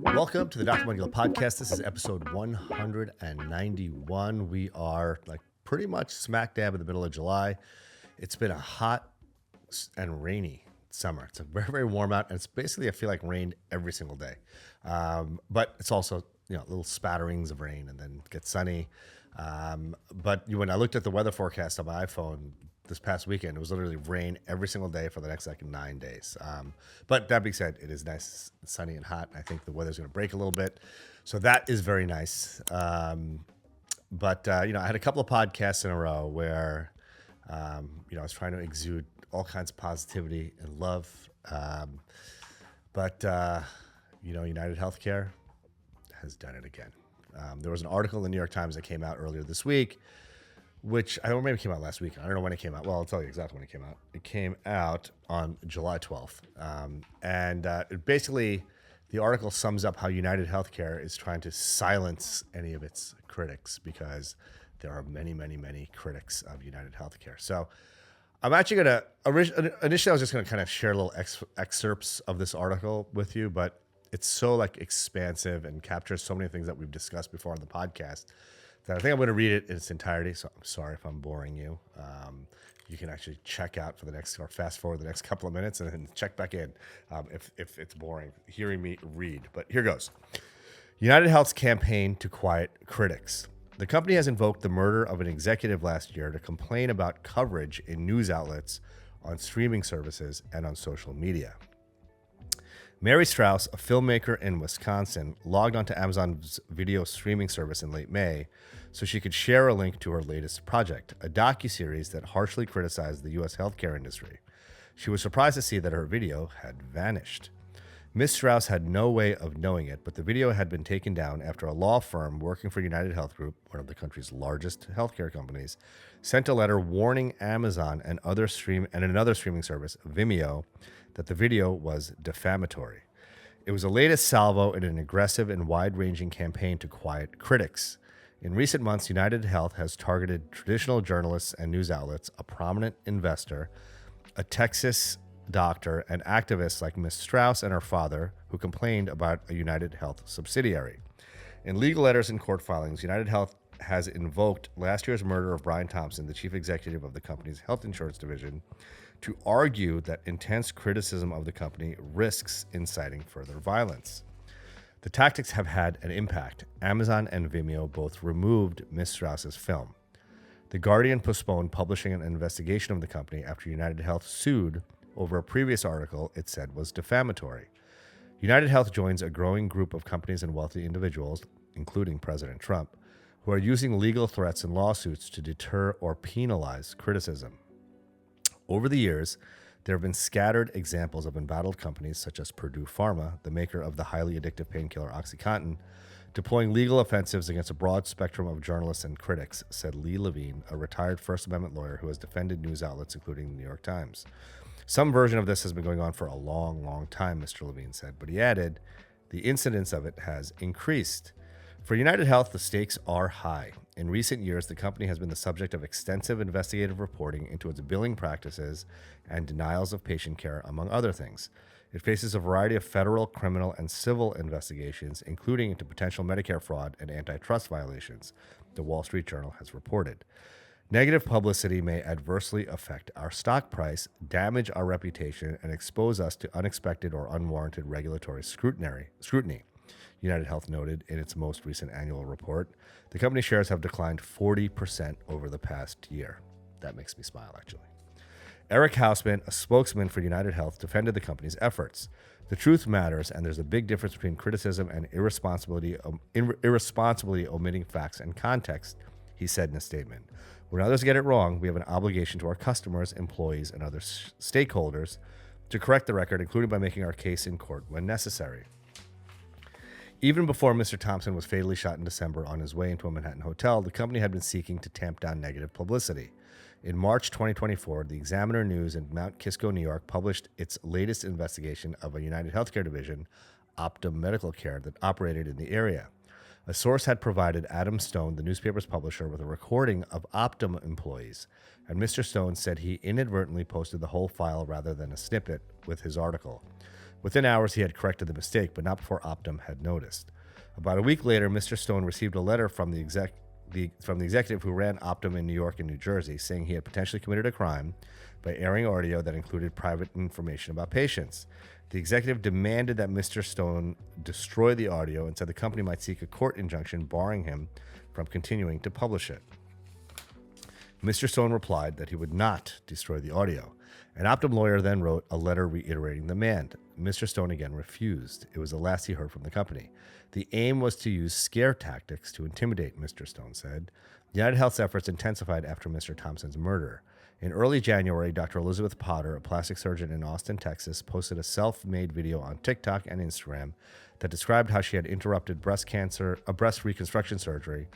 Welcome to the Dr. McGill podcast. This is episode 191. We are pretty much smack dab in the middle of July. It's been a hot and rainy summer. It's very, very warm out, and it's basically, I feel like, rained every single day. But it's also, little spatterings of rain, and then it gets sunny. But when I looked at the weather forecast on my iPhone this past weekend, it was literally rain every single day for the next 9 days. But that being said, it is nice, sunny, and hot. I think the weather's going to break a little bit, so that is very nice. But I had a couple of podcasts in a row where I was trying to exude all kinds of positivity and love. But UnitedHealthcare has done it again. There was an article in the New York Times that came out earlier this week, which I don't maybe it came out last week. I don't know when it came out. Well, I'll tell you exactly when it came out. It came out on July 12th. Basically, the article sums up how UnitedHealthcare is trying to silence any of its critics because there are many, many, many critics of UnitedHealthcare. So I'm actually going to, initially I was just going to kind of share little excerpts of this article with you, but it's so expansive and captures so many things that we've discussed before on the podcast that I think I'm going to read it in its entirety. So I'm sorry if I'm boring you. You can actually check out for the next, or fast forward the next couple of minutes and then check back in if it's boring hearing me read. But here goes. UnitedHealth's campaign to quiet critics. The company has invoked the murder of an executive last year to complain about coverage in news outlets, on streaming services, and on social media. Mary Strauss, a filmmaker in Wisconsin, logged onto Amazon's video streaming service in late May so she could share a link to her latest project, a docuseries that harshly criticized the U.S. healthcare industry. She was surprised to see that her video had vanished. Ms. Strauss had no way of knowing it, but the video had been taken down after a law firm working for UnitedHealth Group, one of the country's largest healthcare companies, sent a letter warning Amazon and another streaming service, Vimeo, that the video was defamatory. It was the latest salvo in an aggressive and wide-ranging campaign to quiet critics. In recent months, UnitedHealth has targeted traditional journalists and news outlets, a prominent investor, a Texas doctor, and activists like Ms. Strauss and her father, who complained about a UnitedHealth subsidiary. In legal letters and court filings, UnitedHealth has invoked last year's murder of Brian Thompson, the chief executive of the company's health insurance division, to argue that intense criticism of the company risks inciting further violence. The tactics have had an impact. Amazon and Vimeo both removed Ms. Strauss's film. The Guardian postponed publishing an investigation of the company after UnitedHealth sued over a previous article it said was defamatory. UnitedHealth joins a growing group of companies and wealthy individuals, including President Trump, who are using legal threats and lawsuits to deter or penalize criticism. Over the years, there have been scattered examples of embattled companies such as Purdue Pharma, the maker of the highly addictive painkiller OxyContin, deploying legal offensives against a broad spectrum of journalists and critics, said Lee Levine, a retired First Amendment lawyer who has defended news outlets including the New York Times. Some version of this has been going on for a long, long time, Mr. Levine said, but he added, the incidence of it has increased. For UnitedHealth, the stakes are high. In recent years, the company has been the subject of extensive investigative reporting into its billing practices and denials of patient care, among other things. It faces a variety of federal, criminal, and civil investigations, including into potential Medicare fraud and antitrust violations, the Wall Street Journal has reported. Negative publicity may adversely affect our stock price, damage our reputation, and expose us to unexpected or unwarranted regulatory scrutiny. UnitedHealth noted in its most recent annual report. The company shares have declined 40% over the past year. That makes me smile, actually. Eric Hausman, a spokesman for UnitedHealth, defended the company's efforts. The truth matters, and there's a big difference between criticism and irresponsibly omitting facts and context, he said in a statement. When others get it wrong, we have an obligation to our customers, employees, and other stakeholders to correct the record, including by making our case in court when necessary. Even before Mr. Thompson was fatally shot in December on his way into a Manhattan hotel, the company had been seeking to tamp down negative publicity. In March 2024, the Examiner News in Mount Kisco, New York, published its latest investigation of a UnitedHealthcare division, OPTUM Medical Care, that operated in the area. A source had provided Adam Stone, the newspaper's publisher, with a recording of OPTUM employees, and Mr. Stone said he inadvertently posted the whole file rather than a snippet with his article. Within hours, he had corrected the mistake, but not before OPTUM had noticed. About a week later, Mr. Stone received a letter from the executive who ran OPTUM in New York and New Jersey, saying he had potentially committed a crime by airing audio that included private information about patients. The executive demanded that Mr. Stone destroy the audio and said the company might seek a court injunction barring him from continuing to publish it. Mr. Stone replied that he would not destroy the audio. An OPTUM lawyer then wrote a letter reiterating the demand. Mr. Stone again refused. It was the last he heard from the company. The aim was to use scare tactics to intimidate, Mr. Stone said. UnitedHealth's efforts intensified after Mr. Thompson's murder. In early January, Dr. Elizabeth Potter, a plastic surgeon in Austin, Texas, posted a self-made video on TikTok and Instagram that described how she had interrupted breast reconstruction surgery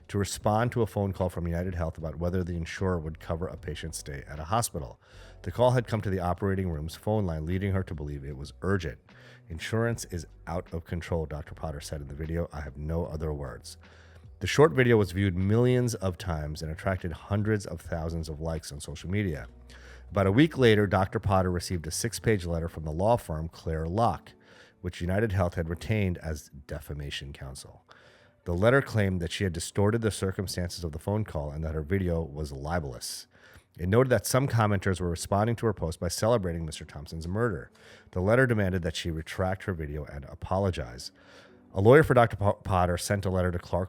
to respond to a phone call from UnitedHealth about whether the insurer would cover a patient's stay at a hospital. The call had come to the operating room's phone line, leading her to believe it was urgent. Insurance is out of control, Dr. Potter said in the video. I have no other words. The short video was viewed millions of times and attracted hundreds of thousands of likes on social media. About a week later, Dr. Potter received a 6-page letter from the law firm Claire Locke, which UnitedHealth had retained as defamation counsel. The letter claimed that she had distorted the circumstances of the phone call and that her video was libelous. It noted that some commenters were responding to her post by celebrating Mr. Thompson's murder. The letter demanded that she retract her video and apologize. A lawyer for Dr. Potter sent a letter to Claire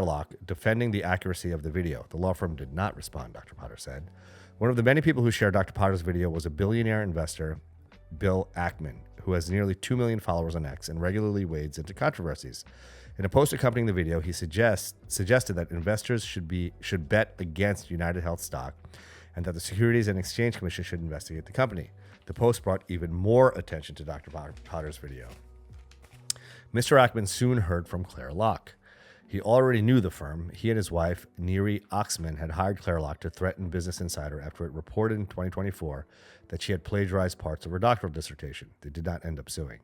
Locke defending the accuracy of the video. The law firm did not respond, Dr. Potter said. One of the many people who shared Dr. Potter's video was a billionaire investor, Bill Ackman, who has nearly 2 million followers on X and regularly wades into controversies. In a post accompanying the video, he suggested that investors should bet against UnitedHealth stock and that the Securities and Exchange Commission should investigate the company. The post brought even more attention to Dr. Potter's video. Mr. Ackman soon heard from Claire Locke. He already knew the firm. He and his wife, Neri Oxman, had hired Claire Locke to threaten Business Insider after it reported in 2024 that she had plagiarized parts of her doctoral dissertation. They did not end up suing.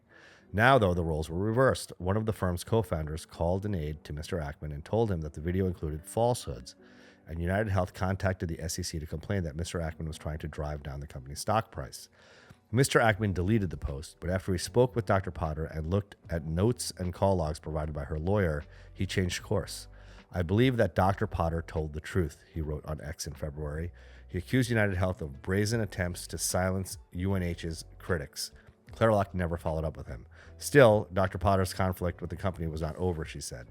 Now, though, the roles were reversed. One of the firm's co-founders called an aide to Mr. Ackman and told him that the video included falsehoods, and UnitedHealth contacted the SEC to complain that Mr. Ackman was trying to drive down the company's stock price. Mr. Ackman deleted the post, but after he spoke with Dr. Potter and looked at notes and call logs provided by her lawyer, he changed course. I believe that Dr. Potter told the truth, he wrote on X in February. He accused UnitedHealth of brazen attempts to silence UNH's critics. Claire Locke never followed up with him. Still, Dr. Potter's conflict with the company was not over, she said.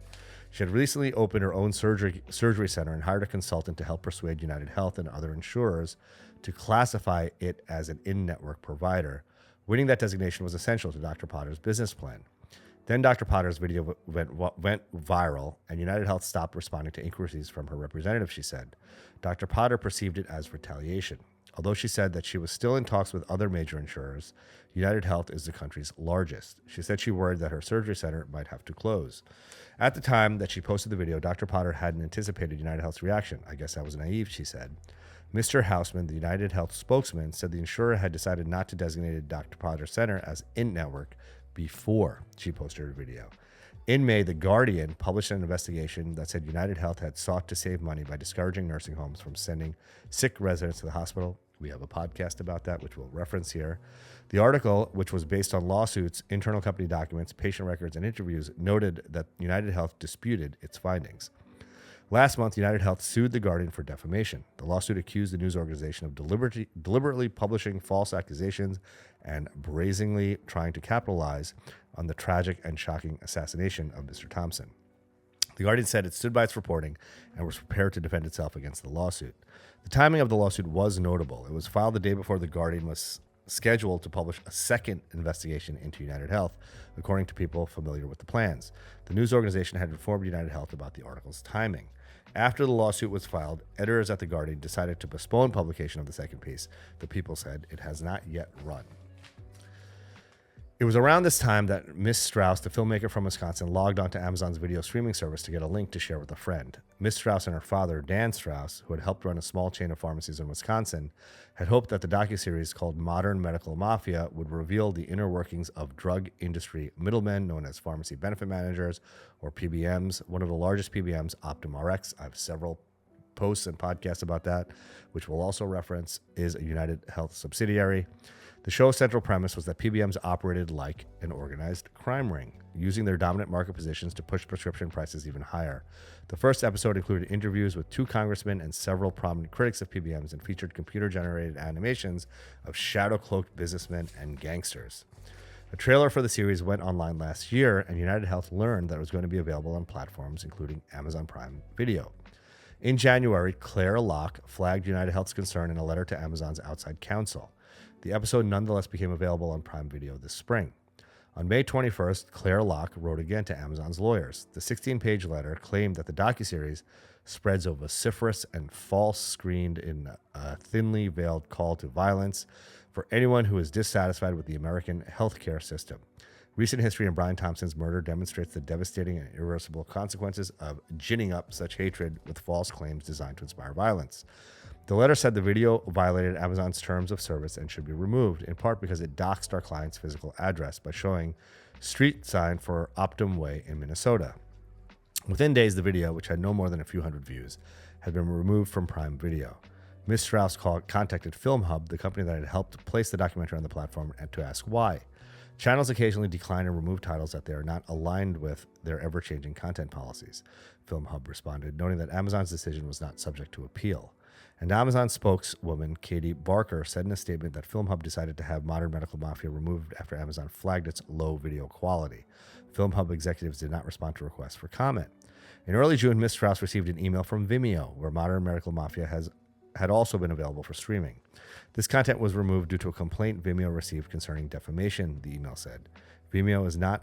She had recently opened her own surgery center and hired a consultant to help persuade UnitedHealth and other insurers to classify it as an in-network provider. Winning that designation was essential to Dr. Potter's business plan. Then Dr. Potter's video went viral, and UnitedHealth stopped responding to inquiries from her representative, she said. Dr. Potter perceived it as retaliation. Although she said that she was still in talks with other major insurers, UnitedHealth is the country's largest. She said she worried that her surgery center might have to close. At the time that she posted the video, Dr. Potter hadn't anticipated UnitedHealth's reaction. I guess I was naive, she said. Mr. Hausman, the UnitedHealth spokesman, said the insurer had decided not to designate Dr. Potter's center as in-network before she posted her video. In May, The Guardian published an investigation that said UnitedHealth had sought to save money by discouraging nursing homes from sending sick residents to the hospital. We have a podcast about that, which we'll reference here. The article, which was based on lawsuits, internal company documents, patient records, and interviews, noted that UnitedHealth disputed its findings. Last month, UnitedHealth sued The Guardian for defamation. The lawsuit accused the news organization of deliberately publishing false accusations and brazenly trying to capitalize on the tragic and shocking assassination of Mr. Thompson. The Guardian said it stood by its reporting and was prepared to defend itself against the lawsuit. The timing of the lawsuit was notable. It was filed the day before The Guardian was scheduled to publish a second investigation into UnitedHealth, according to people familiar with the plans. The news organization had informed UnitedHealth about the article's timing. After the lawsuit was filed, editors at The Guardian decided to postpone publication of the second piece. The People said it has not yet run. It was around this time that Miss Strauss, the filmmaker from Wisconsin, logged onto Amazon's video streaming service to get a link to share with a friend. Miss Strauss and her father, Dan Strauss, who had helped run a small chain of pharmacies in Wisconsin, had hoped that the docuseries called Modern Medical Mafia would reveal the inner workings of drug industry middlemen known as pharmacy benefit managers, or PBMs. One of the largest PBMs, OPTUM RX. I have several posts and podcasts about that, which we'll also reference, is a United Health subsidiary. The show's central premise was that PBMs operated like an organized crime ring, using their dominant market positions to push prescription prices even higher. The first episode included interviews with 2 congressmen and several prominent critics of PBMs and featured computer-generated animations of shadow-cloaked businessmen and gangsters. A trailer for the series went online last year, and UnitedHealth learned that it was going to be available on platforms including Amazon Prime Video. In January, Claire Locke flagged UnitedHealth's concern in a letter to Amazon's outside counsel. The episode nonetheless became available on Prime Video this spring. On May 21st, Claire Locke wrote again to Amazon's lawyers. The 16-page letter claimed that the docuseries spreads a vociferous and false screened in a thinly veiled call to violence for anyone who is dissatisfied with the American healthcare system. Recent history in Brian Thompson's murder demonstrates the devastating and irreversible consequences of ginning up such hatred with false claims designed to inspire violence. The letter said the video violated Amazon's terms of service and should be removed, in part because it doxed our client's physical address by showing street sign for OPTUM Way in Minnesota. Within days, the video, which had no more than a few hundred views, had been removed from Prime Video. Ms. Strauss contacted Film Hub, the company that had helped place the documentary on the platform, to ask why. Channels occasionally decline and remove titles that they are not aligned with their ever-changing content policies. Film Hub responded, noting that Amazon's decision was not subject to appeal. And Amazon spokeswoman Katie Barker said in a statement that Film Hub decided to have Modern Medical Mafia removed after Amazon flagged its low video quality. Film Hub executives did not respond to requests for comment. In early June, Ms. Strauss received an email from Vimeo, where Modern Medical Mafia had also been available for streaming. This content was removed due to a complaint Vimeo received concerning defamation, the email said. Vimeo is not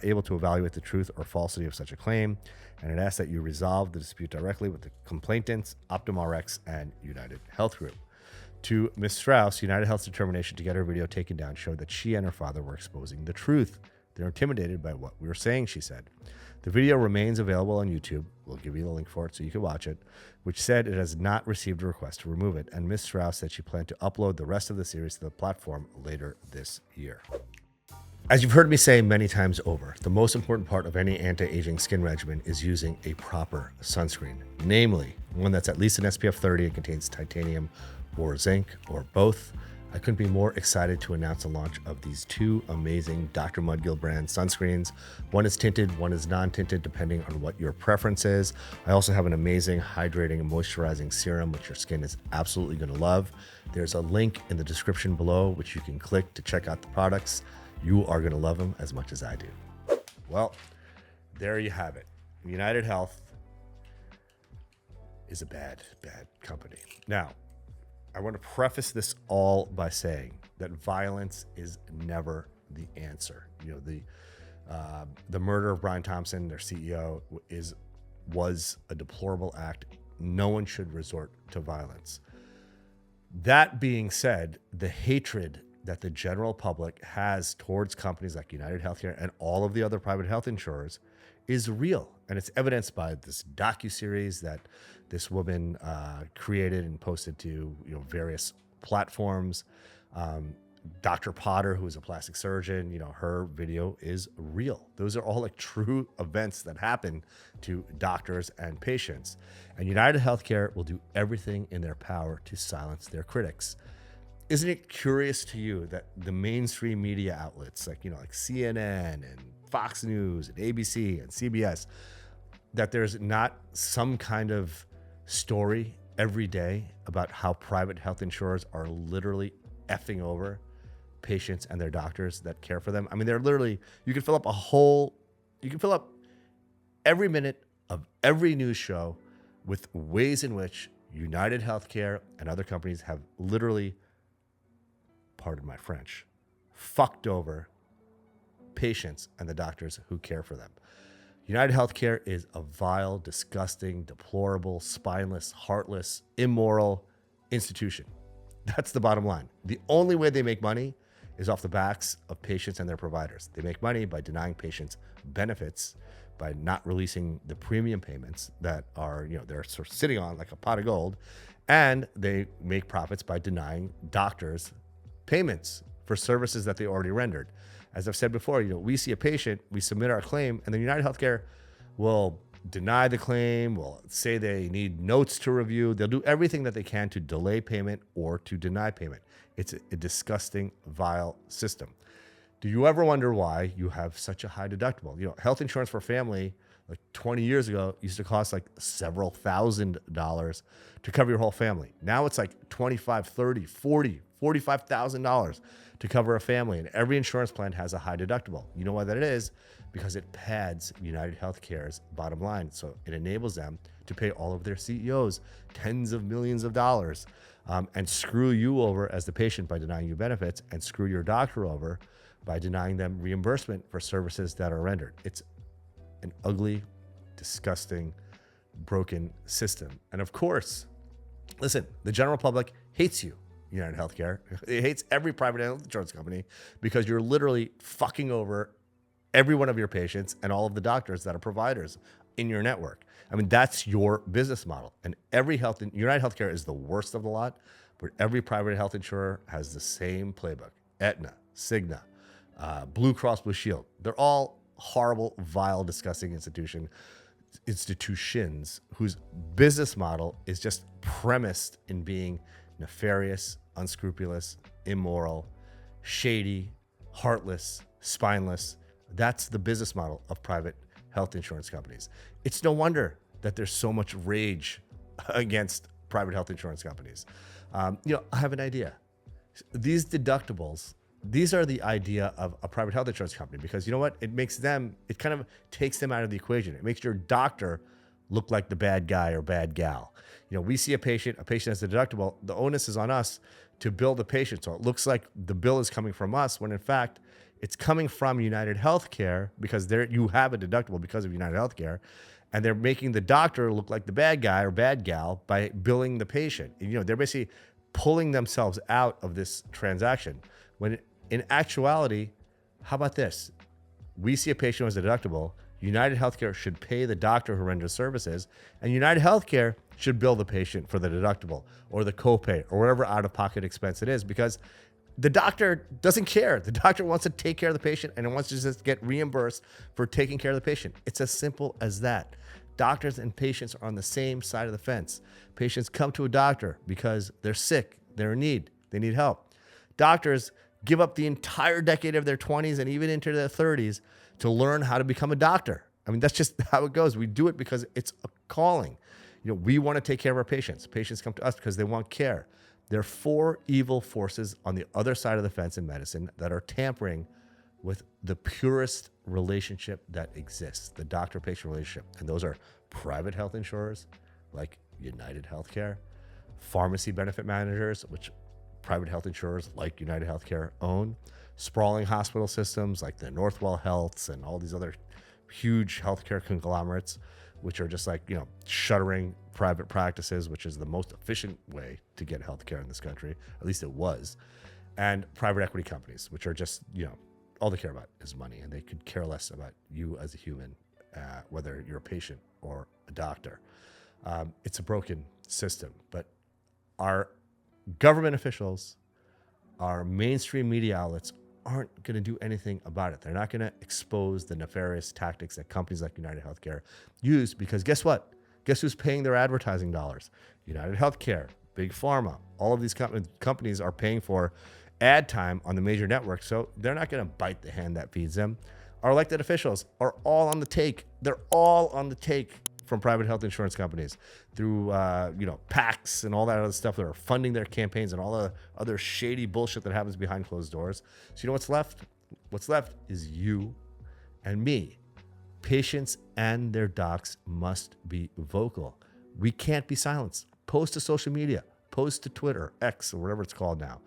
able to evaluate the truth or falsity of such a claim, and it asks that you resolve the dispute directly with the complainants, OptumRx, and United Health Group. To Ms. Strauss, UnitedHealth's determination to get her video taken down showed that she and her father were exposing the truth. They're intimidated by what we were saying, she said. The video remains available on YouTube. We'll give you the link for it so you can watch it, which said it has not received a request to remove it, and Ms. Strauss said she planned to upload the rest of the series to the platform later this year. As you've heard me say many times over, the most important part of any anti-aging skin regimen is using a proper sunscreen, namely one that's at least an SPF 30 and contains titanium or zinc or both. I couldn't be more excited to announce the launch of these 2 amazing Dr. Mudgill brand sunscreens. One is tinted, one is non-tinted, depending on what your preference is. I also have an amazing hydrating and moisturizing serum, which your skin is absolutely going to love. There's a link in the description below, which you can click to check out the products. You are going to love them as much as I do. Well, there you have it. United Health is a bad, bad company. Now, I want to preface this all by saying that violence is never the answer. You know, the murder of Brian Thompson, their CEO, was a deplorable act. No one should resort to violence. That being said, the hatred that the general public has towards companies like UnitedHealthcare and all of the other private health insurers is real. And it's evidenced by this docuseries that this woman created and posted to various platforms. Dr. Potter, who is a plastic surgeon, her video is real. Those are all like true events that happen to doctors and patients. And UnitedHealthcare will do everything in their power to silence their critics. Isn't it curious to you that the mainstream media outlets like CNN and Fox News and ABC and CBS, that there's not some kind of story every day about how private health insurers are literally effing over patients and their doctors that care for them? I mean, they're literally, you can fill up every minute of every news show with ways in which UnitedHealthcare and other companies have literally, pardon my French, fucked over patients and the doctors who care for them. UnitedHealthcare is a vile, disgusting, deplorable, spineless, heartless, immoral institution. That's the bottom line. The only way they make money is off the backs of patients and their providers. They make money by denying patients benefits, by not releasing the premium payments that are, they're sort of sitting on like a pot of gold, and they make profits by denying doctors payments for services that they already rendered. As I've said before, we see a patient, we submit our claim, and then UnitedHealthcare will deny the claim, will say they need notes to review. They'll do everything that they can to delay payment or to deny payment. It's a disgusting, vile system. Do you ever wonder why you have such a high deductible? You know, health insurance for family, like 20 years ago, used to cost like several $1,000s to cover your whole family. Now it's like $25,000, $30,000, $40,000, $45,000 to cover a family. And every insurance plan has a high deductible. You know why that is? Because it pads UnitedHealthcare's bottom line. So it enables them to pay all of their CEOs tens of millions of dollars and screw you over as the patient by denying you benefits, and screw your doctor over by denying them reimbursement for services that are rendered. It's an ugly, disgusting, broken system. And of course, listen, the general public hates you, UnitedHealthcare. It hates every private health insurance company because you're literally fucking over every one of your patients and all of the doctors that are providers in your network. I mean, that's your business model. And UnitedHealthcare is the worst of the lot, but every private health insurer has the same playbook. Aetna, Cigna, Blue Cross Blue Shield. They're all horrible, vile, disgusting institutions whose business model is just premised in being nefarious, unscrupulous, immoral, shady, heartless, spineless. That's the business model of private health insurance companies. It's no wonder that there's so much rage against private health insurance companies. I have an idea. These deductibles, these are the idea of a private health insurance company, because you know what? It kind of takes them out of the equation. It makes your doctor look like the bad guy or bad gal. You know, we see a patient has a deductible. The onus is on us to bill the patient. So it looks like the bill is coming from us when in fact it's coming from UnitedHealthcare, because you have a deductible because of UnitedHealthcare, and they're making the doctor look like the bad guy or bad gal by billing the patient. You know, they're basically pulling themselves out of this transaction. When in actuality, how about this? We see a patient who has a deductible. UnitedHealthcare should pay the doctor who renders services, and UnitedHealthcare should bill the patient for the deductible or the copay or whatever out-of-pocket expense it is, because the doctor doesn't care. The doctor wants to take care of the patient and wants to just get reimbursed for taking care of the patient. It's as simple as that. Doctors and patients are on the same side of the fence. Patients come to a doctor because they're sick, they're in need, they need help. Doctors give up the entire decade of their 20s and even into their 30s to learn how to become a doctor. I mean, that's just how it goes. We do it because it's a calling. You know, we want to take care of our patients. Patients come to us because they want care. There are four evil forces on the other side of the fence in medicine that are tampering with the purest relationship that exists, the doctor-patient relationship. And those are private health insurers like UnitedHealthcare, pharmacy benefit managers, which private health insurers like UnitedHealthcare own, sprawling hospital systems like the Northwell Healths and all these other huge healthcare conglomerates, which are just like, you know, shuttering private practices, which is the most efficient way to get healthcare in this country. At least it was. And private equity companies, which are just, you know, all they care about is money, and they could care less about you as a human, whether you're a patient or a doctor. It's a broken system, but our government officials, our mainstream media outlets aren't going to do anything about it. They're not going to expose the nefarious tactics that companies like UnitedHealthcare use, because guess what? Guess who's paying their advertising dollars? UnitedHealthcare, Big Pharma. All of these companies are paying for ad time on the major networks, so they're not going to bite the hand that feeds them. Our elected officials are all on the take. They're all on the take from private health insurance companies through PACs and all that other stuff that are funding their campaigns and all the other shady bullshit that happens behind closed doors. So you know what's left? What's left is you and me. Patients and their docs must be vocal. We can't be silenced. Post to social media, post to Twitter, X, or whatever it's called now.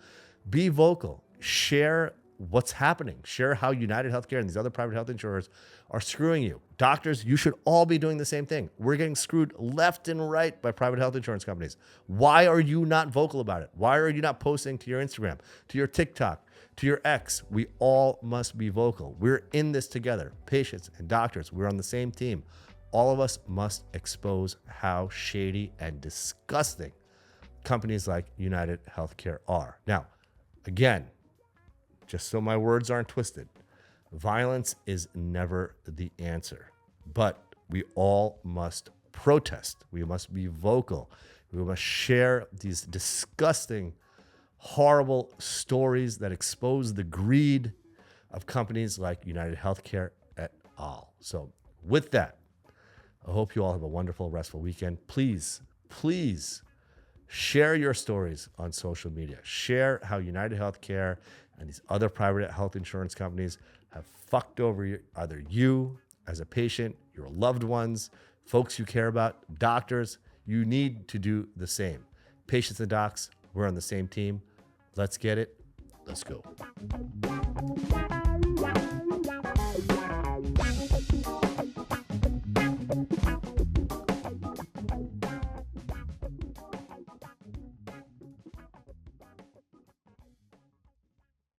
Be vocal. Share what's happening. Share how UnitedHealthcare and these other private health insurers are screwing you. Doctors, you should all be doing the same thing. We're getting screwed left and right by private health insurance companies. Why are you not vocal about it? Why are you not posting to your Instagram, to your TikTok, to your X? We all must be vocal. We're in this together. Patients and doctors, we're on the same team. All of us must expose how shady and disgusting companies like UnitedHealthcare are. Now, again, just so my words aren't twisted, violence is never the answer. But We all must protest. We must be vocal. We must share these disgusting, horrible stories that expose the greed of companies like UnitedHealthcare et al. So with that, I hope you all have a wonderful, restful weekend. Please, please share your stories on social media. Share how UnitedHealthcare and these other private health insurance companies have fucked over either you as a patient, your loved ones, folks you care about, doctors. You need to do the same. Patients and docs, we're on the same team. Let's get it. Let's go.